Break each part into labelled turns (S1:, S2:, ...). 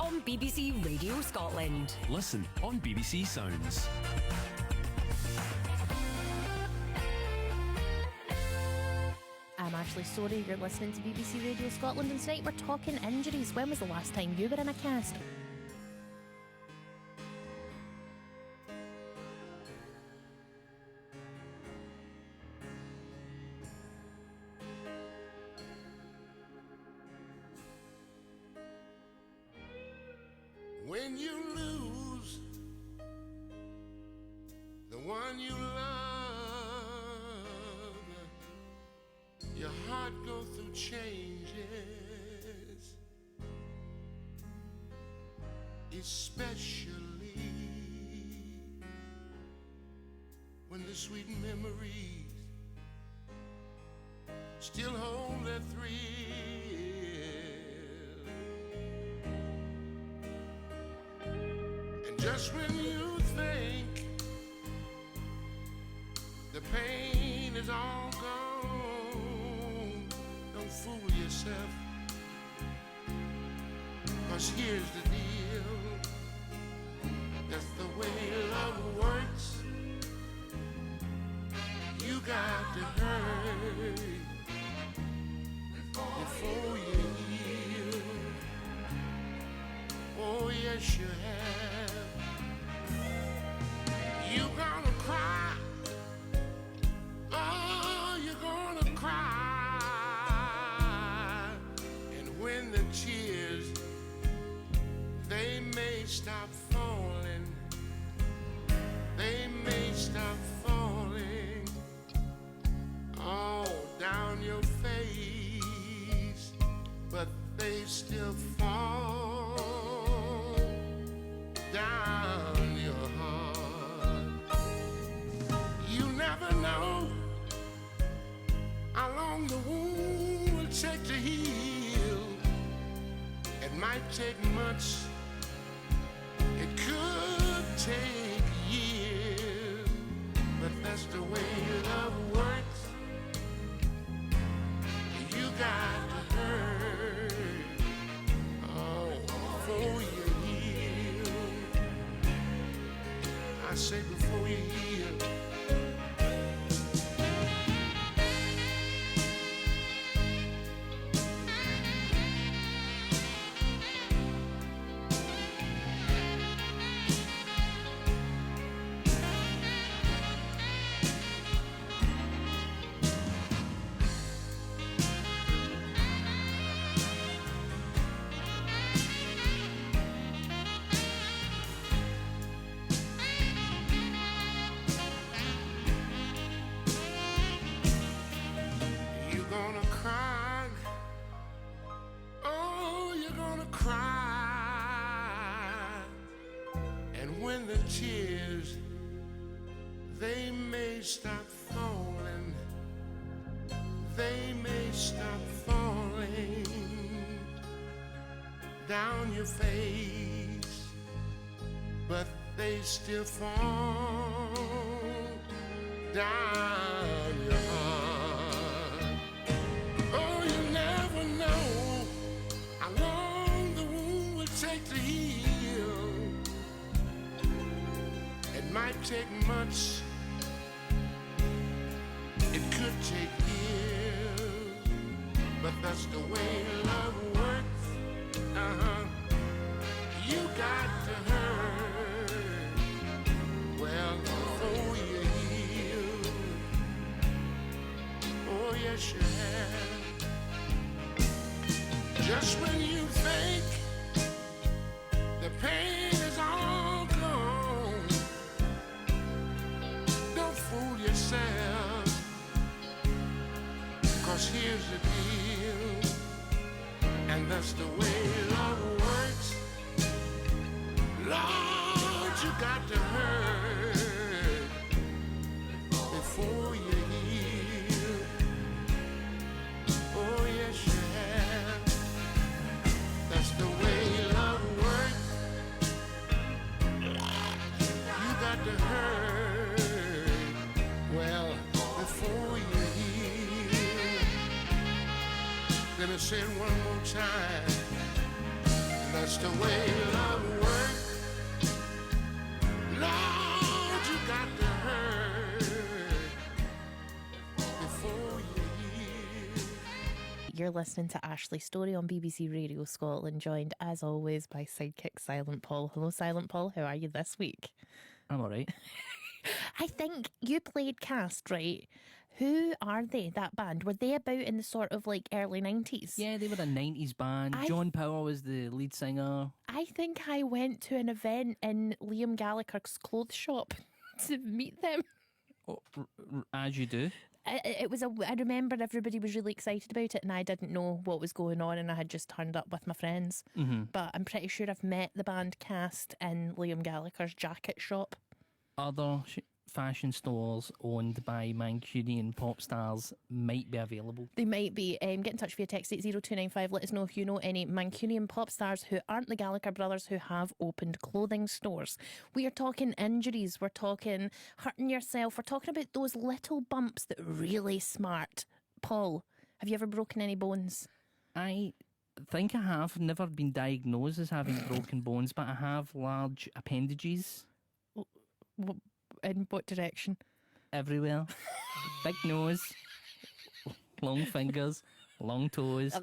S1: from BBC Radio Scotland.
S2: Listen on BBC Sounds.
S3: I'm Ashley Storrie, you're listening to BBC Radio Scotland, and tonight we're talking injuries. When was the last time you were in a cast?
S4: When you lose the one you love, your heart goes through changes, especially when the sweet memories still hold their thrill. Just when you think the pain is all gone, don't fool yourself, 'cause here's the deal, that's the way love works. You got to hurt before you heal. Oh yes you have. You're gonna cry, oh, you're gonna cry, and when the tears, they may stop falling, they may stop falling all down your face, but they still fall down your heart. Never know how long the wound will take to heal. It might take months, it could take years, but that's the way love works. You got to hurt, oh, before you heal. I say before you heal. Tears, they may stop falling, they may stop falling down your face, but they still fall down your heart. Oh, you never know how long the wound will take to heal. It might take months, it could take years, but that's the way love works. You got to hurt, well, before you heal. Oh yes you have. Just when you think the pain is all gone, fool yourself, 'cause here's the deal, and that's the way love works. Lord, you got to hurt before you heal. Oh yes you have. That's the way love works. You got to hurt, well, before you heal. Let me say it one more time. That's the way love works. Lord, you got to hurt before you heal.
S3: You're listening to Ashley Storrie on BBC Radio Scotland, joined as always by sidekick Silent Paul. Hello, Silent Paul. How are you this week?
S5: I'm all right.
S3: I think you played Cast, right? Who are they, that band? Were they about in the sort of like early 90s?
S5: Yeah, they were a 90s band. John Power was the lead singer.
S3: I think I went to an event in Liam Gallagher's clothes shop to meet them.
S5: Oh, as you do.
S3: It was I remember everybody was really excited about it and I didn't know what was going on and I had just turned up with my friends.
S5: Mm-hmm.
S3: But I'm pretty sure I've met the band Cast in Liam Gallagher's jacket shop.
S5: Other fashion stores owned by Mancunian pop stars might be available.
S3: They might be. Get in touch via text 80295. Let us know if you know any Mancunian pop stars who aren't the Gallagher brothers who have opened clothing stores. We are talking injuries. We're talking hurting yourself. We're talking about those little bumps that are really smart. Paul, have you ever broken any bones?
S5: I think I have never been diagnosed as having broken bones, but I have large appendages.
S3: In what direction?
S5: Everywhere. Big nose, long fingers, long toes.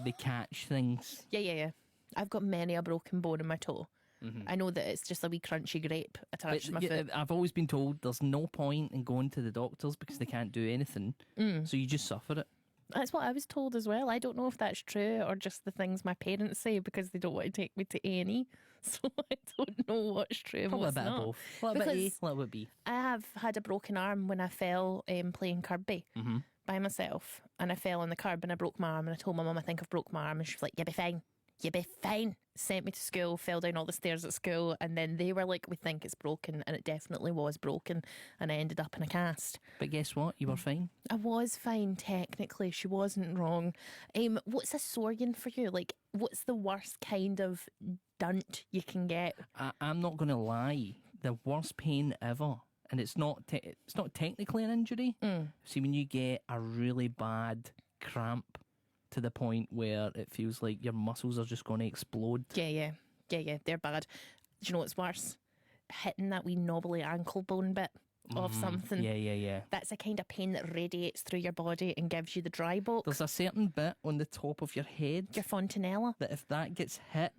S5: They catch things.
S3: Yeah. I've got many a broken bone in my toe. Mm-hmm. I know that it's just a wee crunchy grape attached to my foot.
S5: I've always been told there's no point in going to the doctors because they can't do anything. So you just suffer it.
S3: That's what I was told as well. I don't know if that's true or just the things my parents say because they don't want to take me to A&E. So I don't know what's true and
S5: Probably
S3: what's
S5: a bit
S3: not.
S5: of both. A little bit A, a little bit B.
S3: I have had a broken arm when I fell playing Kirby by myself. And I fell on the curb and I broke my arm. And I told my mum, I think I've broke my arm. And she was like, you'll be fine. You'll be fine. Sent me to school, fell down all the stairs at school. And then they were like, we think it's broken. And it definitely was broken. And I ended up in a cast.
S5: But guess what? You were fine.
S3: I was fine, technically. She wasn't wrong. What's a sorian for you? Like, what's the worst kind of dunt you can get?
S5: I'm not going to lie. The worst pain ever, and it's not technically an injury. See, when you get a really bad cramp to the point where it feels like your muscles are just going to explode.
S3: Yeah, they're bad. Do you know what's worse? Hitting that wee knobbly ankle bone bit of something.
S5: Yeah.
S3: That's a kind of pain that radiates through your body and gives you the dry bulk.
S5: There's a certain bit on the top of your head,
S3: Your fontanella.
S5: that if that gets hit,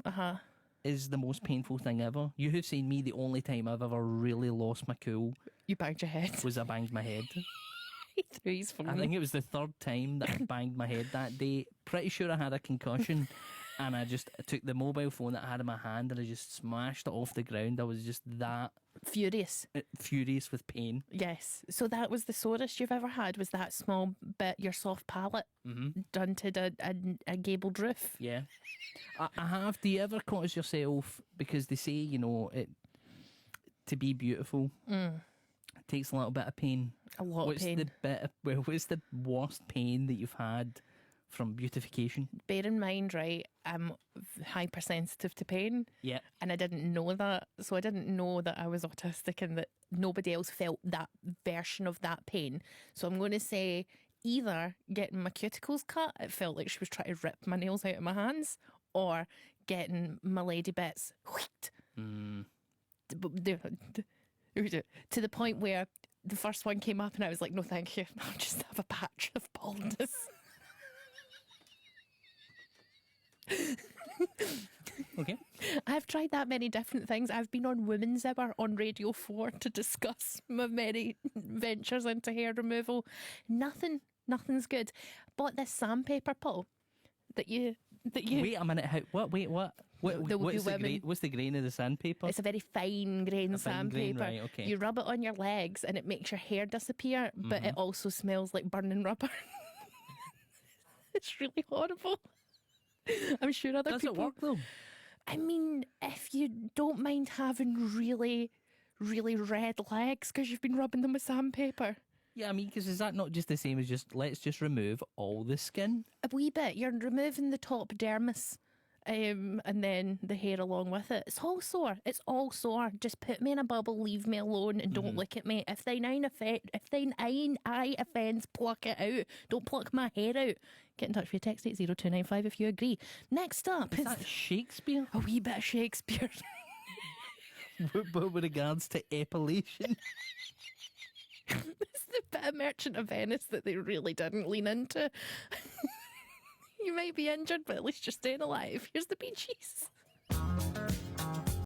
S5: is the most painful thing ever. You have seen me, the only time I've ever really lost my cool
S3: You banged your head.
S5: was I banged my head.
S3: He threw his phone.
S5: I think it was the third time that I banged my head that day. Pretty sure I had a concussion. And I just took the mobile phone that I had in my hand and I just smashed it off the ground. I was just that
S3: Furious.
S5: furious with pain.
S3: Yes. So that was the sorest you've ever had, was that small bit, your soft palate, done to a gabled roof?
S5: Yeah. I have. Do you ever cause yourself, because they say, you know, to be beautiful, it takes a little bit of pain.
S3: A lot of pain.
S5: What's the worst pain that you've had from beautification?
S3: Bear in mind, right, I'm hypersensitive to pain.
S5: Yeah.
S3: And I didn't know that. So I didn't know that I was autistic and that nobody else felt that version of that pain. So I'm going to say either getting my cuticles cut, it felt like she was trying to rip my nails out of my hands, or getting my lady bits to the point where the first one came up and I was like, no thank you, I'll just have a patch of baldness.
S5: Okay.
S3: I've tried that many different things. I've been on Women's Hour on Radio 4 to discuss my many ventures into hair removal. Nothing's good. Bought this sandpaper, Paul, that you
S5: Wait a minute. What? What's the grain of the sandpaper?
S3: It's a very fine grain sandpaper.
S5: Right, okay.
S3: You rub it on your legs and it makes your hair disappear, but it also smells like burning rubber. It's really horrible. I'm sure other
S5: Does
S3: people...
S5: it work though?
S3: I mean, if you don't mind having really, really red legs because you've been rubbing them with sandpaper.
S5: Yeah, I mean, because is that not just the same as let's just remove all the skin?
S3: A wee bit. You're removing the top dermis and then the hair along with it. It's all sore. It's all sore. Just put me in a bubble, leave me alone, and don't look at me. If thine eye offends, pluck it out. Don't pluck my hair out. Get in touch with text 80295 if you agree. Next up
S5: Is that Shakespeare?
S3: a wee bit of Shakespeare.
S5: But with regards to epilation.
S3: It's the bit of Merchant of Venice that they really didn't lean into. You might be injured, but at least you're staying alive. Here's the Bee Gees.